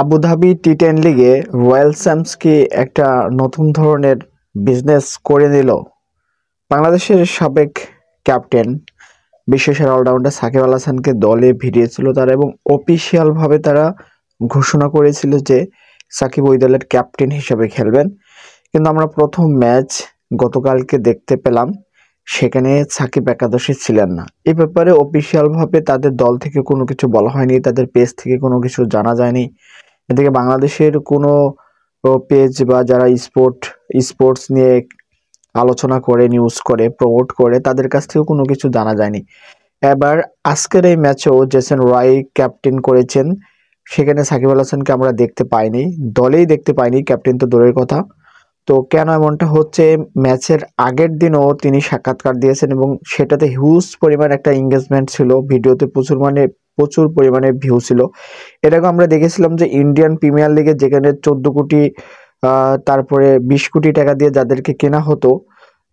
Abu Dhabi টি10 লিগে royal champs কি একটা নতুন ধরনের বিজনেস করে নিল? বাংলাদেশের সাবেক ক্যাপ্টেন বিশ্বসেরা অলরাউন্ডার সাকিব আল হাসানকে দলে ভিড়িয়েছিল তারা এবং অফিসিয়ালভাবে তারা ঘোষণা করেছিল যে সাকিব ওই দলের ক্যাপ্টেন হিসেবে খেলবেন। কিন্তু আমরা প্রথম ম্যাচ গতকালকে দেখতে পেলাম, সেখানে সাকিব একাদশে ছিলেন না। এই ব্যাপারে অফিসিয়ালভাবে তাদের দল থেকে কোনো কিছু বলা হয়নি, তাদের পেজ থেকে কোনো কিছু জানা যায়নি। এদিকে বাংলাদেশের কোনো পেজ বা যারা স্পোর্টস নিয়ে আলোচনা করে, নিউজ করে, প্রমোট করে, তাদের কাছ থেকেও কোনো কিছু জানা যায়নি। এবার আজকের এই ম্যাচেও জেসন রয় ক্যাপ্টেন করেছেন, সেখানে সাকিব আল হাসানকে আমরা দেখতে পাইনি, দলেই দেখতে পাইনি, ক্যাপ্টেন তো দূরের কথা। তো কেন এমনটা হচ্ছে? ম্যাচের আগের দিনও তিনি সাক্ষাৎকার দিয়েছেন এবং সেটাতে হিউজ পরিমাণ একটা এঙ্গেজমেন্ট ছিল, ভিডিওতে প্রচুর পরিমাণে ভিউ ছিল। এটাকে আমরা দেখেছিলাম যে ইন্ডিয়ান প্রিমিয়ার লিগে যেখানে 14 কোটি তারপরে 20 কোটি টাকা দিয়ে যাদেরকে কেনা হতো,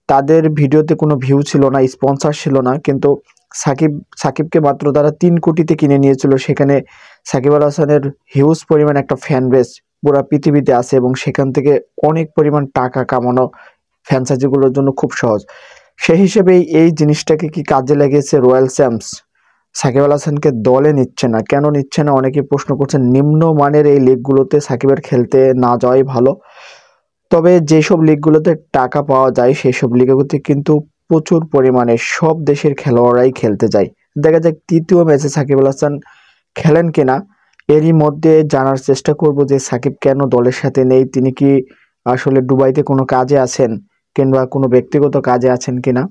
তাদের ভিডিওতে কোনো ভিউ ছিল না, স্পন্সর ছিল না, কিন্তু সাকিবকে মাত্র তারা 3 কোটিতে কিনে নিয়েছিল। সেখানে সাকিব আল হাসানের হিউজ পরিমাণ একটা ফ্যান বেস পুরা পৃথিবীতে আছে এবং সেখান থেকে অনেক পরিমাণ টাকা কামানো ফ্র্যাঞ্চাইজিগুলোর জন্য খুব সহজ। সেই হিসেবেই এই জিনিসটাকে কি কাজে লেগেছে রয়্যাল চ্যাম্পস? সাকিব আল হাসানকে দলে নিচ্ছে না, কেন নিচ্ছে না অনেকে প্রশ্ন করছেন। নিম্নমানের এই লিগগুলোতে সাকিবের খেলতে না যাওয়াই ভালো। তবে যেসব লিগগুলোতে টাকা পাওয়া যায় সেসব লিগগুলোতে কিন্তু প্রচুর পরিমাণে সব দেশের খেলোয়াড়রাই খেলতে যায়। দেখা যাক তৃতীয় ম্যাচে সাকিব আল হাসান খেলেন কিনা। এরই মধ্যে জানার চেষ্টা করব যে সাকিব কেন দলের সাথে নেই, তিনি কি আসলে দুবাইতে কোনো কাজে আছেন কিংবা কোনো ব্যক্তিগত কাজে আছেন কিনা।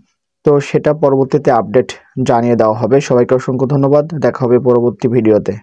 তো সেটা পরবর্তীতে আপডেট জানিয়ে দেওয়া হবে। সবাইকে অসংখ্য ধন্যবাদ, দেখা হবে পরবর্তী ভিডিওতে।